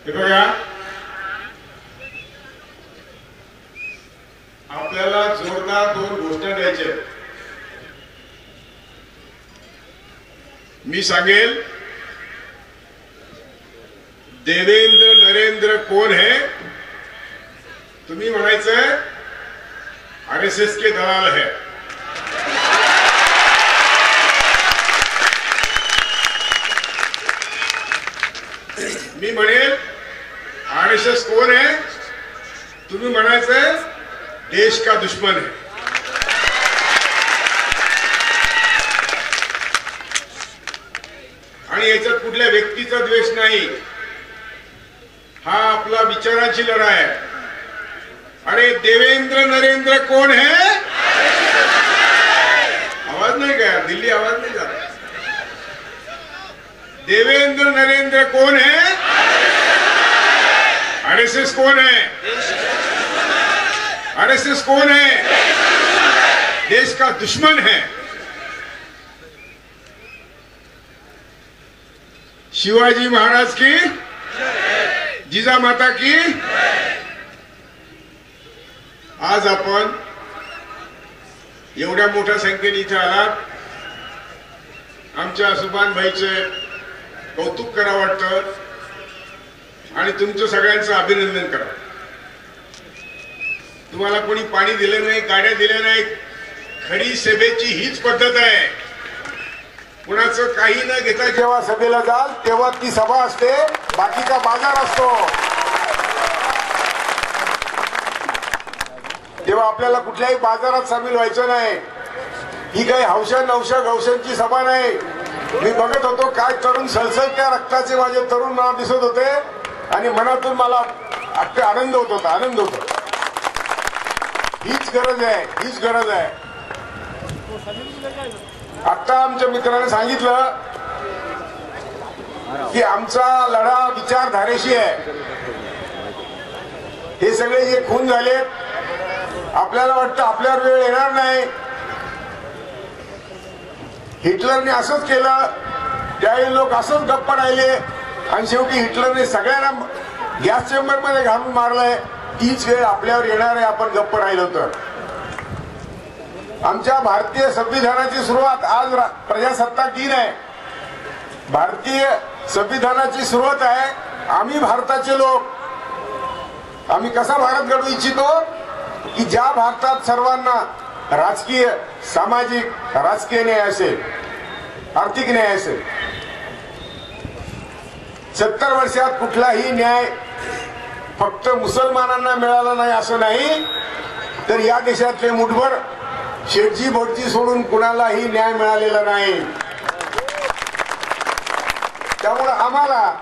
बघा, आपल्याला जोरदार दोन घोषणा द्यायच्या. मी सांगेल, देवेंद्र नरेंद्र कौन है? तुम्ही म्हणायचं आरएसएस के दलाल है. मी म्हणेल आरएसएस कौन है? तुम्ही म्हणायचं देश का दुश्मन है. आणि याच्यात कुठल्या व्यक्तीचा द्वेष नाही, हा आपला विचारांची लढाई आहे. अरे देवेंद्र नरेंद्र कौन है? आवाज नाही का? दिल्ली आवाज नाही जात. देवेंद्र नरेंद्र कौन है? आरएसएस कौन है? आरएसएस कौन है? देश का दुश्मन है. शिवाजी महाराज की, जिजा माता की. आज आपण एवढ्या मोठ्या संख्येने इथे आलात. आमच्या सुभान भाईचे कौतुक करावं वाटतं आणि तुमचं सगळ्यांचं अभिनंदन करा. तुम्हाला कोणी पाणी दिलं नाही, गाड्या दिल्या नाही. खरी सभेची हीच पद्धत आहे. कुणाचं काही न घेता जेव्हा सभेला जाल तेव्हा ती सभा असते, बाकीचा बाजार असतो. तेव्हा आपल्याला कुठल्याही बाजारात सामील व्हायचं नाही. ही काही हौशा नवशा गौशांची सभा नाही. मी बघत होतो काय तरुण सळसळत्या रक्ताचे माझे तरुण मला दिसत होते आणि मनातून मला अगदी आनंद होत होता, आनंद होता. हीच गरज आहे, हीच गरज आहे. आता आमच्या मित्राने सांगितलं की आमचा लढा विचारधारेशी आहे. हे सगळे जे खून झाले, आपल्याला वाटतं आपल्यावर वेळ येणार नाही. हिटलरने असंच केलं, त्यावेळी लोक असंच गप्प राहिले आणि शेवटी हिटलरने सगळ्यांना गॅस चेंबर मध्ये घालून मारलंय. तीच वेळ आपल्यावर येणार आहे आपण गप्प राहिलो तर. आमच्या भारतीय संविधानाची सुरुवात आज प्रजासत्ताक दिन आहे. भारतीय संविधानाची सुरुवात आहे. आम्ही भारताचे लोक, आम्ही कसा भारत घडवू इच्छितो की ज्या भारतात सर्वांना राजकीय, सामाजिक, राजकीय न्याय असेल, आर्थिक न्याय असेल. 70 वर्षात कुठलाही न्याय फक्त मुसलमानांना मिळाला नाही असं नाही, तर या देशातले मुठभर शेठजी भटजी सोडून कुणालाही न्याय मिळालेला नाही. त्यामुळे आम्हाला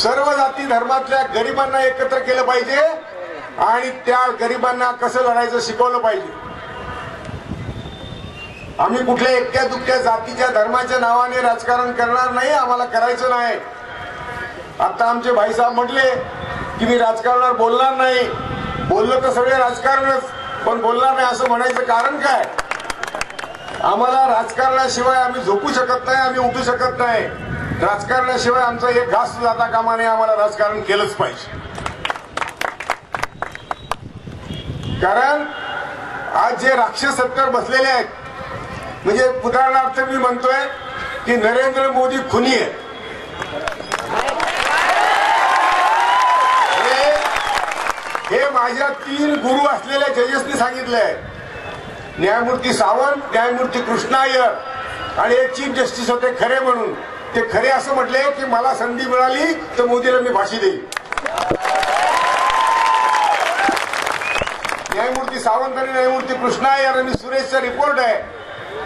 सर्व जाती धर्मातल्या गरिबांना एकत्र केलं पाहिजे आणि त्या गरिबांना कसं लढायचं शिकवलं पाहिजे. आम्ही कुठल्या एक्क्या दुक्क्या जातीच्या धर्माच्या नावाने राजकारण करणार नाही, आम्हाला करायचं नाही. आता आमचे भाईसाहेब म्हटले की मी राजकारणावर बोलणार नाही. बोललो तर सगळे राजकारणच, पण बोलणार नाही असं म्हणायचं कारण काय? आम्हाला राजकारणाशिवाय आम्ही झोपू शकत नाही, आम्ही उठू शकत नाही. राजकारणाशिवाय आमचा एक घास जाता कामा नये. आम्हाला राजकारण केलंच पाहिजे. कारण आज जे राक्षस सत्तेवर बसलेले आहेत, म्हणजे उदाहरणार्थ मी म्हणतोय की नरेंद्र मोदी खुनी आहे. हे माझ्या 3 गुरु असलेल्या जजेसनी सांगितलंय. न्यायमूर्ती सावंत, न्यायमूर्ती कृष्णा अय्यर आणि एक चीफ जस्टिस होते खरे म्हणून. ते खरे असं म्हटले की मला संधी मिळाली तर मोदीला मी फाशी देईन. न्यायमूर्ती सावंत आणि न्यायमूर्ती कृष्णा अय्यर आणि सुरेशचा रिपोर्ट आहे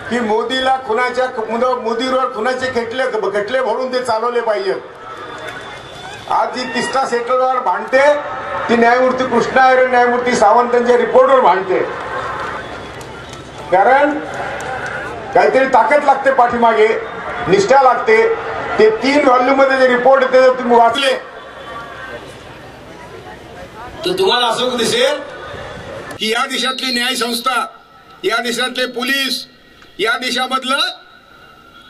की मोदीला मोदीवर खुनाचे खटले भरून ते चालवले पाहिजेत. आज जी तिस्ता सेटलवर भांडते ती न्यायमूर्ती कृष्णा अय्यर, न्यायमूर्ती सावंतांच्या रिपोर्टवर भांडते. कारण काहीतरी ताकद लागते पाठीमागे, निष्ठा लागते. ते 3 व्हॉल्यूम मध्ये जे रिपोर्ट येते जर तुम्ही वाचले तर तुम्हाला असं दिसेल की या देशातली न्याय संस्था, या देशातले पोलीस, या देशामधलं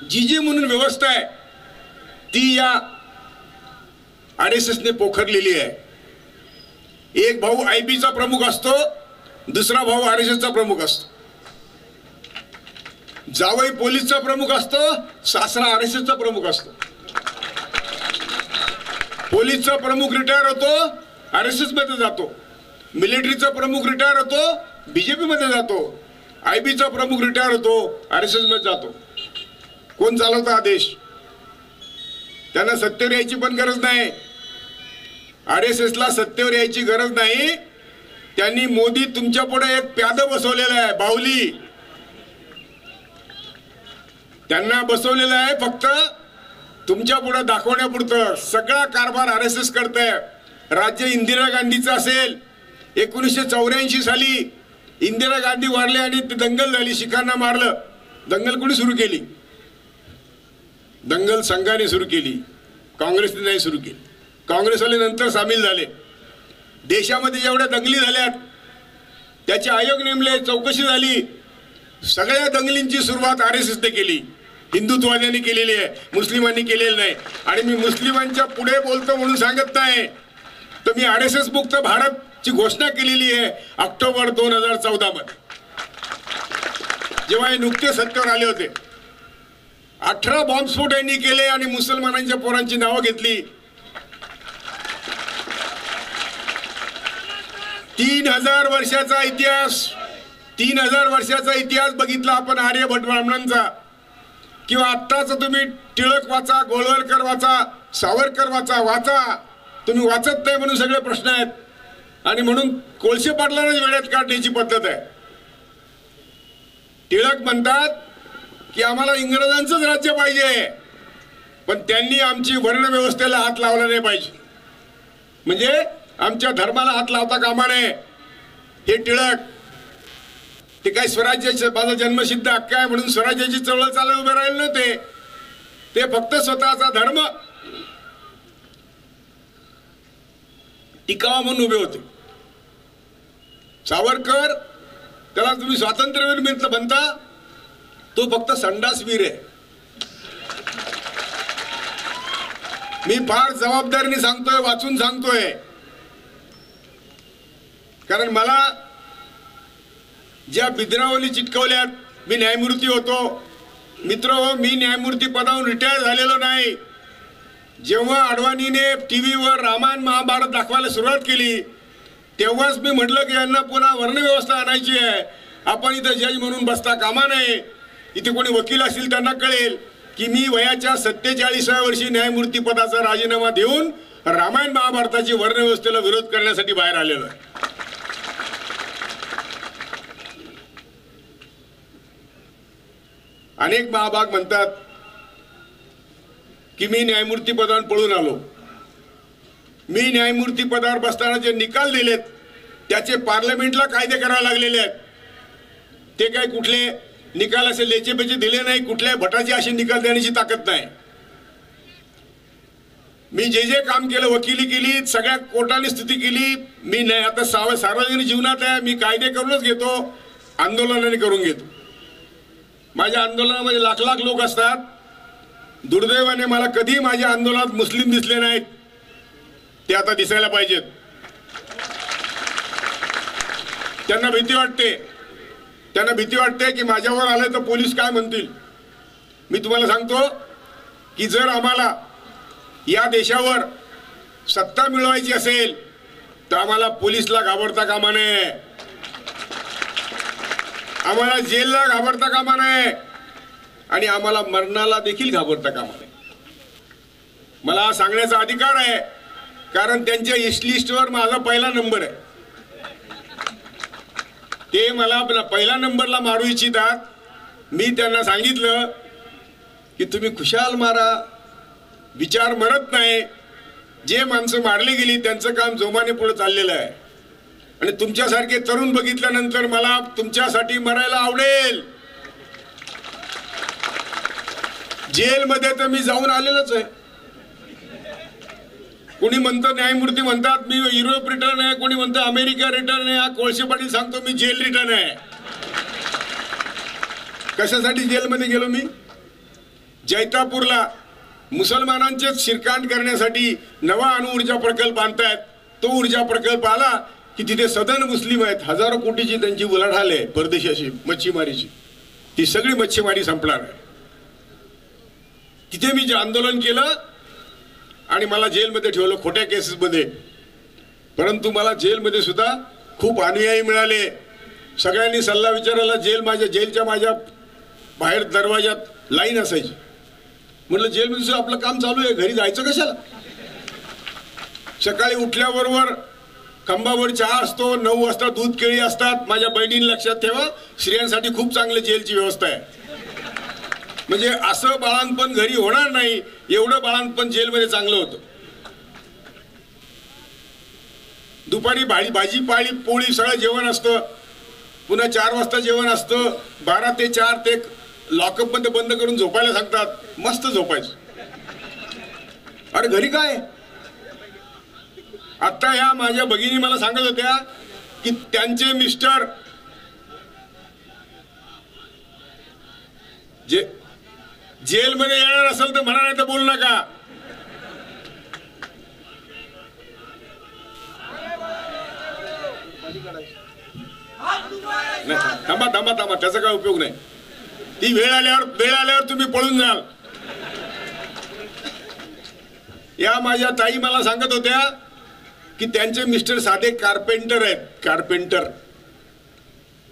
जी म्हणून व्यवस्था आहे ती या RSSने पोखरलेली आहे. एक भाऊ IB चा प्रमुख असतो, दुसरा भाऊ RSSचा प्रमुख असतो. जावई पोलीसचा प्रमुख असतो, सासरा RSSचा प्रमुख असतो. पोलीसचा प्रमुख रिटायर होतो, RSS मध्ये जातो. मिलिटरीचा प्रमुख रिटायर होतो, BJP मध्ये जातो. IB चा प्रमुख रिटायर होतो, RSS मध्ये जातो. कोण चालवतो हा देश? त्यांना सत्तेवर यायची पण गरज नाही. RSS ला सत्तेवर यायची गरज नाही. त्यांनी मोदी तुमच्या पुढे एक प्यादं बसवलेलं आहे, बाहुली. त्यांना बसवलेलं आहे फक्त तुमच्या पुढे दाखवण्यापुरतं. सगळा कारभार RSS करते. राज्य इंदिरा गांधीचं असेल, 1984 साली इंदिरा गांधी वारले आणि दंगल झाली, शिखांना मारलं. दंगल कोणी सुरू केली? दंगल संघाने सुरू केली, काँग्रेसने नाही सुरू केली. काँग्रेसवाले नंतर सामील झाले. देशामध्ये जेवढ्या दंगली झाल्यात त्याचे आयोग नेमले, चौकशी झाली. सगळ्या दंगलींची सुरुवात RSSने केली, हिंदुत्ववाद्यांनी केलेली आहे, मुस्लिमांनी केलेली नाही. आणि मी मुस्लिमांच्या पुढे बोलतो म्हणून सांगत नाही, तर मी RSS मुक्त भारतची घोषणा केलेली आहे ऑक्टोबर 2014 मध्ये, जेव्हा हे नुकते सत्तेवर आले होते. 18 बॉम्बस्फोट यांनी केले आणि मुसलमानांच्या पोरांची नावं घेतली. 3000 वर्षाचा इतिहास, 3000 वर्षाचा इतिहास बघितला आपण आर्यभट ब्राह्मणांचा. किंवा आत्ताच तुम्ही टिळक वाचा, गोळवलकर वाचा, सावरकर वाचा. तुम्ही वाचत नाही म्हणून सगळे प्रश्न आहेत. आणि म्हणून कोळसे पाटलांनाच वेळात काढण्याची पद्धत आहे. टिळक म्हणतात की आम्हाला इंग्रजांचंच राज्य पाहिजे, पण त्यांनी आमची वर्ण व्यवस्थेला हात लावला नाही पाहिजे. म्हणजे आमच्या धर्माला हात लावता कामा नये. हे टिळक, ते काय स्वराज्याचे माझा जन्मसिद्ध हक्क आहे म्हणून स्वराज्याची चळवळ चालत उभे राहिले नव्हते. ते फक्त स्वतःचा धर्म टिकावा म्हणून उभे होते. सावरकर, त्याला तुम्ही स्वातंत्र्यवीर म्हणता, तो फक्त संडासवीर आहे. मी फार जबाबदारीने सांगतोय, वाचून सांगतोय, कारण मला ज्या बिदरावली चिटकवल्यात, मी न्यायमूर्ती होतो. मित्र, मी न्यायमूर्ती पदावरून रिटायर झालेलो नाही. जेव्हा अडवाणीने टीव्हीवर रामायण महाभारत दाखवायला सुरुवात केली तेव्हाच मी म्हटलं की यांना पुन्हा वर्णव्यवस्था आणायची आहे. आपण इथं जज म्हणून बसता कामा नये. इथे कोणी वकील असतील त्यांना कळेल की मी वयाच्या 47व्या वर्षी न्यायमूर्ती पदाचा राजीनामा देऊन रामायण महाभारताची वर्णव्यवस्थेला विरोध करण्यासाठी बाहेर आलेलो आहे. अनेक महाभाग म्हणतात की मी न्यायमूर्ती पदावर पळून आलो. मी न्यायमूर्ती पदावर बसताना जे निकाल दिलेत त्याचे पार्लमेंटला कायदे करावे लागलेले आहेत. ते काय कुठले निकाल असे लेचेपेचे दिले नाही, कुठल्या भटाची अशी निकाल देण्याची ताकद नाही. मी जे काम केलं, वकिली केली, सगळ्या कोर्टाने स्तुती केली. मी नाही आता सार्वजनिक जीवनात आहे, मी कायदे करूनच घेतो, आंदोलनाने करून घेतो. माझ्या आंदोलनामध्ये लाख लाख लोक असतात. दुर्दैवाने मला कधी माझ्या आंदोलनात मुस्लिम दिसले नाहीत. ते आता दिसायला पाहिजेत. त्यांना भीती वाटते की माझ्यावर आले तर पोलीस काय म्हणतील. मी तुम्हाला सांगतो की जर आम्हाला या देशावर सत्ता मिळवायची असेल तर आम्हाला पोलीसला घाबरता कामा नये, आम्हाला जेलला घाबरता कामा नये आणि आम्हाला मरणाला देखील घाबरता कामा नये. मला सांगण्याचा अधिकार आहे कारण त्यांच्या इस्ट लिस्टवर माझा पहिला नंबर आहे. ते मला पहिला नंबरला मारू इच्छितात. मी त्यांना सांगितलं की तुम्ही खुशाल मारा, विचार मरत नाही. जे माणसं मारली गेली त्यांचं काम जोमाने पुढे चाललेलं आहे आणि तुमच्यासारखे तरुण बघितल्यानंतर मला तुमच्यासाठी मरायला आवडेल. जेलमध्ये तर मी जाऊन आलेलोच आहे. कोणी म्हणतं न्यायमूर्ती म्हणतात मी युरोप रिटर्न आहे, कोणी म्हणतं अमेरिका रिटर्न आहे. हा कोळसे पाटील सांगतो मी जेल रिटर्न आहे. कशासाठी जेलमध्ये गेलो मी? जैतापूरला मुसलमानांचे शिरकांड करण्यासाठी नवा अणुऊर्जा प्रकल्प आणतायत. तो ऊर्जा प्रकल्प आला की तिथे सदन मुस्लिम आहेत, हजारो कोटीची त्यांची उलाढाल आहे परदेशाची मच्छीमारीची. ती सगळी मच्छीमारी संपणार आहे. तिथे मी जे आंदोलन केलं आणि मला जेलमध्ये ठेवलं खोट्या केसेसमध्ये. परंतु मला जेलमध्ये सुद्धा खूप अनुयायी मिळाले. सगळ्यांनी सल्ला विचारायला जेलच्या माझ्या बाहेर दरवाजात लाईन असायची. म्हटलं जेलमध्ये सुद्धा आपलं काम चालू आहे, घरी जायचं कशाला? सकाळी उठल्याबरोबर खंबावर चहा असतो, 9 वाजता दूध केळी असतात. माझ्या बहिणीने लक्षात ठेवा, स्त्रियांसाठी खूप चांगली जेलची व्यवस्था आहे. म्हणजे असं बाळांपण घरी होणार नाही, एवढं बाळांपण जेलमध्ये चांगलं होतं. दुपारी भाजी पोळी सगळं जेवण असतं. पुन्हा 4 वाजता जेवण असतं. 12 ते 4 ते लॉकअप मध्ये बंद करून झोपायला सांगतात. मस्त झोपायचं. अरे घरी काय? आता ह्या माझ्या भगिनी मला सांगत होत्या की त्यांचे मिस्टर जेलमध्ये येणार असेल तर म्हणा, नाही तर बोलू नका. थांबा, त्याचा काय उपयोग नाही. ती वेळ आल्यावर तुम्ही पळून जाल. या माझ्या ताई मला सांगत होत्या की त्यांचे मिस्टर साधे कारपेंटर आहेत. कारपेंटर.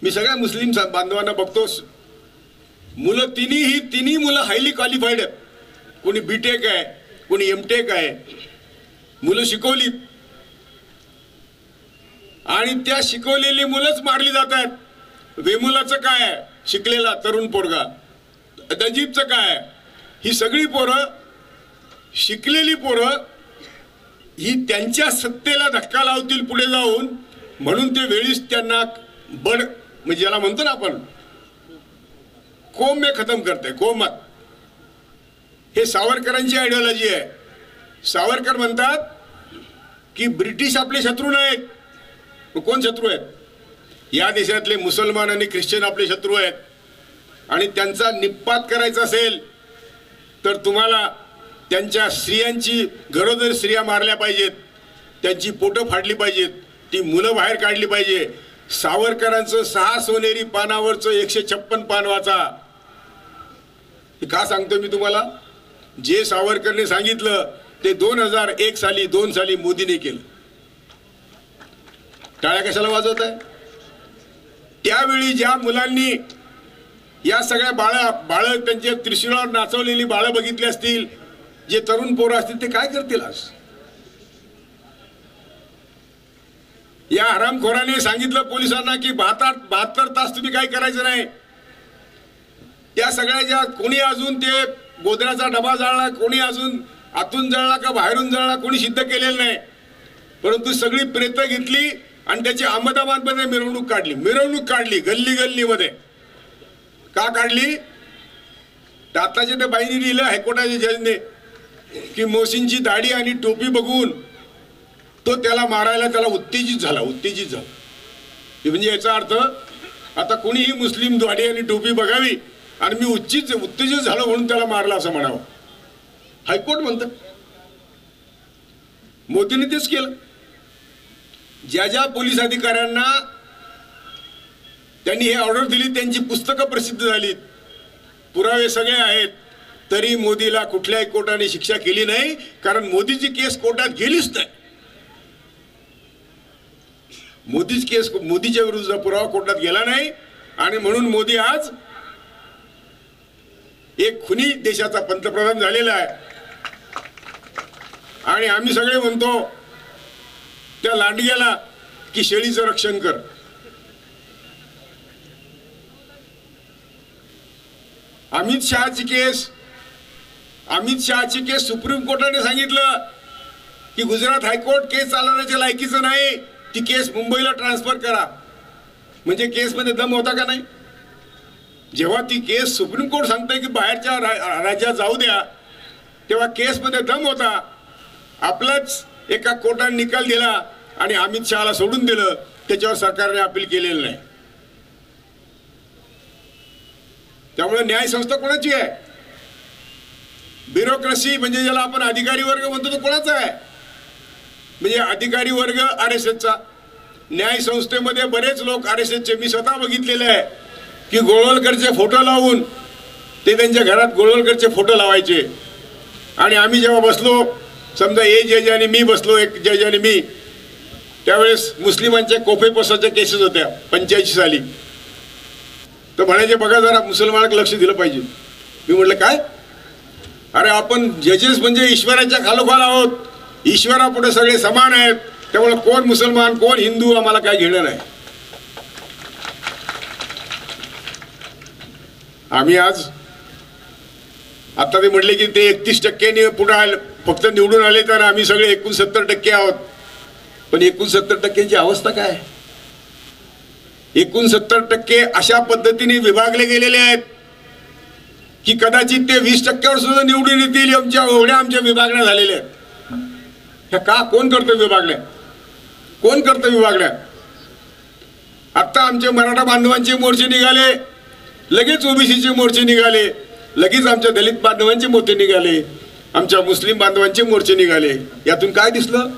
मी सगळ्या मुस्लिम बांधवांना बघतो, मुलं तिन्ही मुलं हायली क्वालिफाईड आहेत. कोणी बीटेक आहे, कोणी एमटेक आहे. मुलं शिकवली आणि त्या शिकवलेली मुलंच मारली जात आहेत. वेमुलाचं काय आहे? शिकलेला तरुण पोरगा. नजीबचं काय? ही सगळी पोरं, शिकलेली पोरं, ही त्यांच्या सत्तेला धक्का लावतील पुढे जाऊन, म्हणून ते वेळीच त्यांना म्हणजे ज्याला म्हणतो ना आपण कोम में खतम करते. कोमात. हे सावरकरांची आयडियोलॉजी आहे. सावरकर म्हणतात की ब्रिटिश आपले शत्रू नाहीत. कोण शत्रू आहेत? या देशातले मुसलमान आणि ख्रिश्चन आपले शत्रू आहेत. आणि त्यांचा निपात करायचा असेल तर तुम्हाला त्यांच्या स्त्रियांची, गरोदर स्त्रिया मारल्या पाहिजेत, त्यांची पोटं फाडली पाहिजेत, ती मुलं बाहेर काढली पाहिजे. सावरकरांचं 6 सोनेरी पानावरचं 156 पान वाचा. का सांगतो मी तुम्हाला? जे सावरकरने सांगितलं ते 2001 साली 2 साली मोदीने केलं. टाळ्या कशाला वाजवत आहे? त्यावेळी ज्या मुलांनी या सगळ्या बाळ त्यांच्या त्रिशूळावर नाचवलेली बाळं बघितली असतील, जे तरुण पोरं असतील, ते काय करतील आज? या हरामखोराने सांगितलं पोलिसांना की 72 तास तुम्ही काही करायचं नाही. त्या सगळ्या ज्या कोणी अजून ते गोदऱ्याचा डबा जाळला, कोणी अजून आतून जळला का बाहेरून जळला, कोणी सिद्ध केलेलं नाही. परंतु सगळी प्रेतं घेतली आणि त्याची अहमदाबादमध्ये मिरवणूक काढली गल्ली गल्लीमध्ये. का काढली? आताच्या त्या बाईने लिहिलं हायकोर्टाच्या जजने की मोसींची दाढी आणि टोपी बघून तो त्याला मारायला त्याला उत्तेजित झाला. म्हणजे याचा अर्थ आता कोणीही मुस्लिम दाढी आणि टोपी बघावी आणि मी उत्तेजित झालो म्हणून त्याला मारला असं म्हणावं. हायकोर्ट म्हणतं. मोदीने तेच केलं. ज्या पोलीस अधिकाऱ्यांना त्यांनी हे ऑर्डर दिली त्यांची पुस्तकं प्रसिद्ध झाली, पुरावे सगळे आहेत, तरी मोदीला कुठल्याही कोर्टाने शिक्षा केली नाही. कारण मोदीची केस कोर्टात गेलीच नाही. मोदीच्या विरुद्ध पुरावा कोर्टात गेला नाही आणि म्हणून मोदी आज एक खुनी देशाचा पंतप्रधान झालेला आहे. आणि आम्ही सगळे म्हणतो त्या लांडग्याला की शेळीचं रक्षण कर. अमित शहाची केस सुप्रीम कोर्टाने सांगितलं की गुजरात हायकोर्ट केस चालवण्याच्या लायकीचं नाही, ती केस मुंबईला ट्रान्सफर करा. म्हणजे केसमध्ये दम होता का नाही? जेव्हा ती केस सुप्रीम कोर्ट सांगते की बाहेरच्या राज्यात जाऊ द्या, तेव्हा केसमध्ये दम होता. आपलाच एका कोर्टाने निकाल दिला आणि अमित शहाला सोडून दिलं. त्याच्यावर सरकारने अपील केलेलं नाही. त्यामुळे न्याय संस्था कोणाची आहे? ब्युरोक्रेसी म्हणजे ज्याला आपण अधिकारी वर्ग म्हणतो तो कोणाचा आहे? म्हणजे अधिकारी वर्ग RSSचा. न्याय संस्थेमध्ये बरेच लोक RSSचे, मी स्वतः बघितलेले आहे की गोळवलकरचे फोटो लावून ते त्यांच्या घरात गोळवलकरचे फोटो लावायचे. आणि आम्ही जेव्हा बसलो, समजा ए जज आणि मी बसलो, एक जज आणि मी, त्यावेळेस मुस्लिमांच्या कोफे पसाच्या केसेस होत्या 85 साली. तर म्हणायचे बघा जरा मुसलमानाकडे लक्ष दिलं पाहिजे. मी म्हटलं काय? अरे आपण जजेस म्हणजे ईश्वराच्या खालोखाल आहोत, ईश्वरापुढे सगळे समान आहेत, त्यामुळे कोण मुसलमान कोण हिंदू आम्हाला काय घेणं नाही. आम्ही आज आता ते म्हटले की ते 31% पुढे आले, फक्त निवडून आले, तर आम्ही सगळे 69% आहोत. पण 69%ची अवस्था काय? 69% अशा पद्धतीने विभागले गेलेले आहेत की कदाचित ते 20%वर सुद्धा निवडून येतील. आमच्या विभागण्या झालेल्या आहेत. ह्या का? कोण करतं विभागण्या? कोण करतं विभागण्या? आता आमचे मराठा बांधवांचे मोर्चे निघाले, लगेच ओबीसीचे मोर्चे निघाले, लगेच आमच्या दलित बांधवांचे मोर्चे निघाले, आमच्या मुस्लिम बांधवांचे मोर्चे निघाले. यातून काय दिसलं?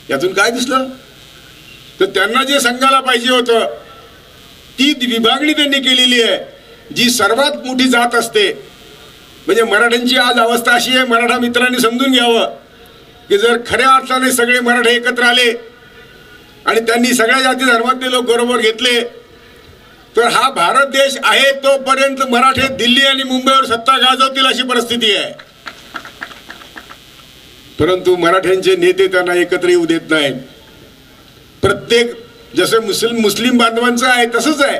यातून काय दिसलं? तर त्यांना जे सांगायला पाहिजे होतं ती विभागणी त्यांनी केलेली आहे. जी सर्वात मोठी जात असते, म्हणजे मराठ्यांची आज अवस्था अशी आहे, मराठा मित्रांनी समजून घ्यावं की जर खऱ्या अर्थाने सगळे मराठे एकत्र आले आणि त्यांनी सगळ्या जाती धर्मातले लोक बरोबर घेतले, तर हा भारत देश आहे तोपर्यंत मराठे दिल्ली आणि मुंबईवर सत्ता गाजवतील अशी परिस्थिती आहे. परंतु मराठ्यांचे नेते त्यांना एकत्र येऊ देत नाहीत. प्रत्येक, जसं मुस्लिम बांधवांचं आहे तसंच आहे,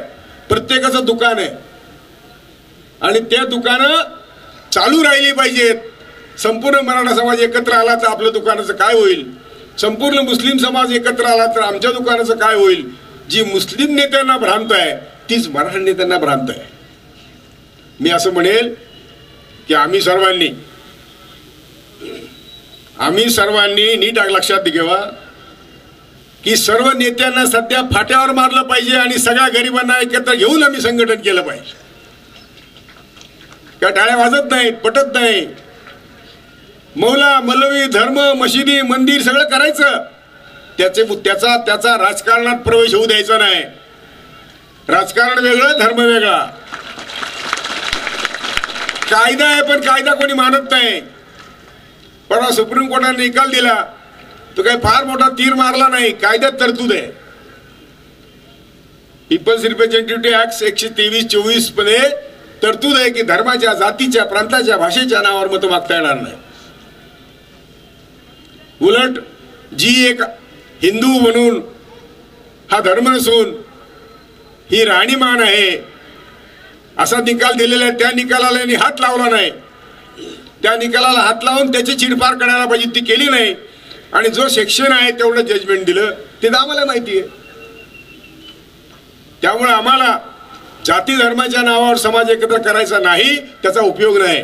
प्रत्येकाचं दुकान आहे आणि त्या दुकानं चालू राहिली पाहिजेत. संपूर्ण मराठा समाज एकत्र आला तर आपल्या दुकानाचं काय होईल? संपूर्ण मुस्लिम समाज एकत्र आला तर आमच्या दुकानाचं काय होईल? जी मुस्लिम नेत्यांना भ्रांत आहे तीच मराठा नेत्यांना भ्रांत आहे. मी असं म्हणेल की आम्ही सर्वांनी नीट लक्षात घ्यावा की सर्व नेत्यांना सध्या फाट्यावर मारलं पाहिजे आणि सगळ्या गरिबांना एकत्र घेऊन आम्ही संघटन केलं पाहिजे. त्या टाळ्या वाजत नाहीत, पटत नाही. मौला मौलवी धर्म मशिदी मंदिर सगळं करायचं, त्याचा राजकारणात प्रवेश होऊ द्यायचा नाही. राजकारण वेगळं, धर्म वेगळा. कायदा आहे पण कायदा कोणी मानत नाही. परवा सुप्रीम कोर्टाने निकाल दिला तो काही फार मोठा तीर मारला नाही. कायद्यात तरतूद आहे. पीपल्स रिप्रेझेंटेटिव्ह ऍक्ट 123-24 मध्ये तरतूद आहे की धर्माच्या, जातीच्या, प्रांताच्या, भाषेच्या नावावर मतं मागता येणार नाही. उलट जी एक हिंदू म्हणून हा धर्म नसून ही राहणीमान आहे असा निकाल दिलेला आहे, त्या निकालाला यांनी हात लावला नाही. त्या निकालाला हात लावून त्याची चिडफाड करायला पाहिजे, ती केली नाही. आणि जो सेक्शन आहे तेवढं जजमेंट दिलं, ते तर आम्हाला माहिती आहे. त्यामुळे आम्हाला जाती धर्माच्या नावावर समाज एकत्र करायचा नाही, त्याचा उपयोग नाही.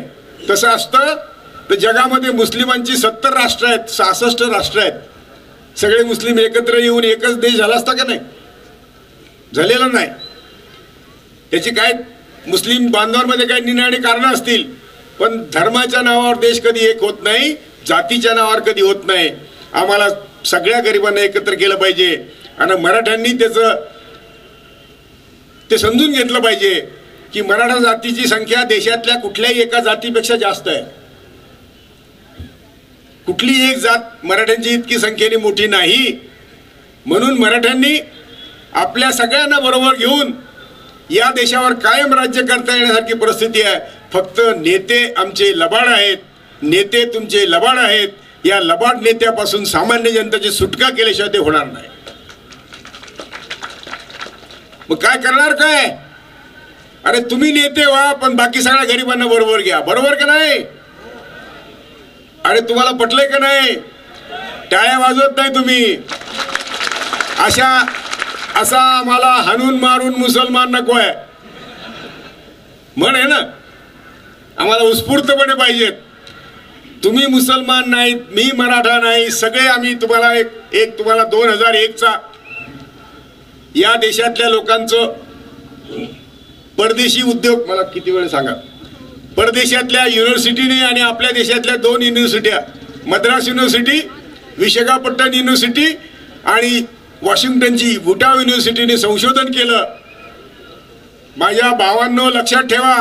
तसं असतं तर जगामध्ये मुस्लिमांची 70 राष्ट्र आहेत, 66 राष्ट्र आहेत. सगळे मुस्लिम एकत्र येऊन एकच देश झाला असता का नाही? झालेला नाही. त्याची काय मुस्लिम बांधवांमध्ये काही निनाडी कारणं असतील, पण धर्माच्या नावावर देश कधी एक होत नाही, जातीच्या नावावर कधी होत नाही. आम्हाला सगळ्या गरिबांना एकत्र केलं पाहिजे आणि मराठ्यांनी ते समजून घेतलं पाहिजे की मराठा जातीची संख्या देशातल्या कुठल्याही एका जातीपेक्षा जास्त आहे. कुठली एक जात मराठ्यांची इतकी संख्येने मोठी नाही. म्हणून मराठ्यांनी आपल्या सगळ्यांना बरोबर घेऊन या देशावर कायम राज्य करता येण्यासारखी परिस्थिती आहे. फक्त नेते आमचे लबाड आहेत, नेते तुमचे लबाड आहेत. या लबाड नेत्यापासून सामान्य जनतेची सुटका केल्याशिवाय ते होणार नाही. मग काय करणार काय? अरे तुम्ही नेते व्हा पण बाकी सगळ्या गरिबांना बरोबर घ्या. बरोबर का नाही? अरे तुम्हाला पटलंय का नाही? टाळ्या वाजवत नाही तुम्ही. असा आम्हाला हाणून मारून मुसलमान नको आहे म्हण आहे ना. आम्हाला उत्स्फूर्तपणे पाहिजेत. तुम्ही मुसलमान नाहीत, मी मराठा नाही, सगळे आम्ही तुम्हाला एक तुम्हाला 2001चा या देशातल्या लोकांचं परदेशी उद्योग, मला किती वेळ सांगा, परदेशातल्या युनिव्हर्सिटीने आणि आपल्या देशातल्या 2 युनिव्हर्सिट्या, मद्रास युनिव्हर्सिटी, विशाखापट्टणम युनिव्हर्सिटी आणि वॉशिंग्टनची वुटा युनिव्हर्सिटीने संशोधन केलं. माझ्या भावांनो लक्षात ठेवा,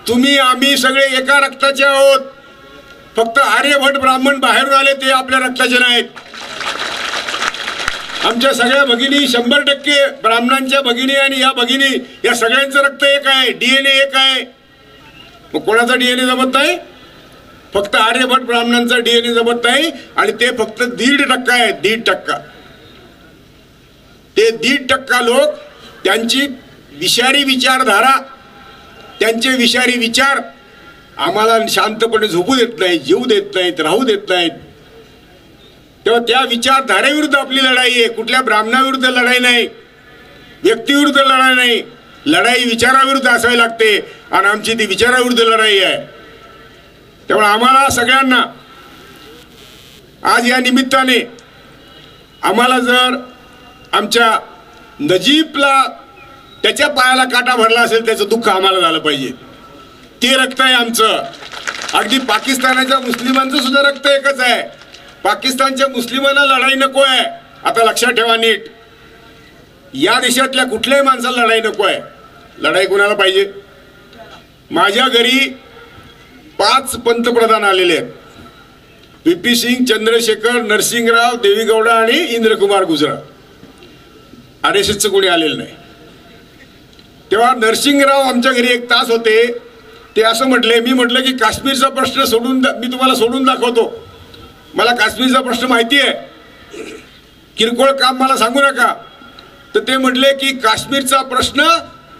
तुम्ही आम्ही सगळे एका रक्ताचे आहोत. फक्त आर्यभट ब्राह्मण बाहेरून आले ते आपल्या रक्ताचे नाहीत. आमच्या सगळ्या भगिनी 100% ब्राह्मणांच्या भगिनी आणि या भगिनी या सगळ्यांचं रक्त एक आहे, डीएनए एक आहे. मग कोणाचा डीएनए जमत नाही? फक्त आर्यभट ब्राह्मणांचा डीएनए जमत नाही आणि ते फक्त 1.5% आहे. 1.5% ते 1.5% लोक त्यांची विषारी विचारधारा, त्यांचे विषारी विचार आम्हाला शांतपणे झोपू देत नाहीत, जेवू देत नाहीत, राहू देत नाहीत. तेव्हा त्या विचारधारेविरुद्ध आपली लढाई आहे. कुठल्या ब्राह्मणाविरुद्ध लढाई नाही, व्यक्तीविरुद्ध लढाई नाही. लढाई विचाराविरुद्ध असावी लागते आणि आमची ती विचाराविरुद्ध लढाई आहे. त्यामुळे आम्हाला सगळ्यांना आज या निमित्ताने आम्हाला जर आमच्या नजीबला त्याच्या पायाला काटा भरला असेल त्याचं दुःख आम्हाला झालं पाहिजे. ते रक्त आहे आमचं. अगदी पाकिस्तानाच्या मुस्लिमांचं सुद्धा रक्त एकच आहे. पाकिस्तानच्या मुस्लिमांना लढाई नको आहे. आता लक्षात ठेवा नीट, या देशातल्या कुठल्याही माणसाला लढाई नको आहे. लढाई कुणाला पाहिजे? माझ्या घरी 5 पंतप्रधान आलेले आहेत. VP सिंग, चंद्रशेखर, नरसिंहराव, देवेगौडा आणि इंद्रकुमार गुजराल. RSSचं कोणी आलेलं नाही. तेव्हा नरसिंहराव आमच्या घरी 1 तास होते. ते असं म्हटले, मी म्हटलं की काश्मीरचा प्रश्न मी तुम्हाला सोडून दाखवतो. मला काश्मीरचा प्रश्न माहिती आहे, किरकोळ काम मला सांगू नका. तर ते म्हटले की काश्मीरचा प्रश्न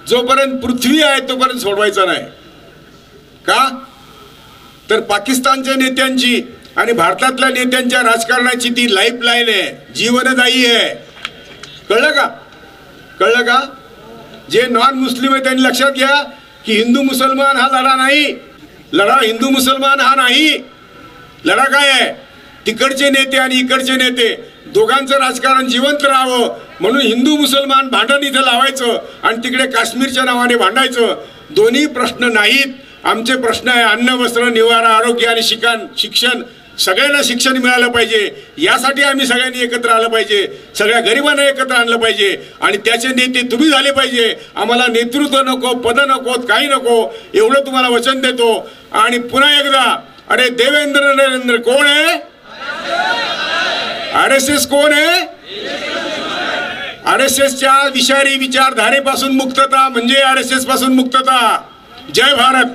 जोपर्यंत पृथ्वी आहे तोपर्यंत सोडवायचा नाही. का? तर पाकिस्तानच्या नेत्यांची आणि भारतातल्या नेत्यांच्या राजकारणाची ती लाईफलाईन आहे, जीवनदायी आहे. कळलं का? कळलं का? जे नॉन मुस्लिम आहे त्यांनी लक्षात घ्या की हिंदू मुसलमान हा लढा नाही. लढा हिंदू मुसलमान हा नाही. लढा काय आहे? तिकडचे नेते आणि इकडचे नेते दोघांचं राजकारण जिवंत राहावं म्हणून हिंदू मुसलमान भांडण इथं लावायचं आणि तिकडे काश्मीरच्या नावाने भांडायचं. दोन्ही प्रश्न नाहीत. आमचे प्रश्न आहे अन्न, वस्त्र, निवारा, आरोग्य आणि शिक्षण. सगळ्यांना शिक्षण मिळालं पाहिजे. यासाठी आम्ही सगळ्यांनी एकत्र आलं पाहिजे. सगळ्या गरिबांना एकत्र आणलं पाहिजे आणि त्याचे नेते तुम्ही झाले पाहिजे. आम्हाला नेतृत्व नको, पद नको, काही नको, एवढं तुम्हाला वचन देतो. आणि पुन्हा एकदा, अरे देवेंद्र नरेंद्र कोण आहे? RSS कोण आहे? RSSच्या विषारी विचारधारेपासून मुक्तता म्हणजे RSS पासून मुक्तता. जय भारत.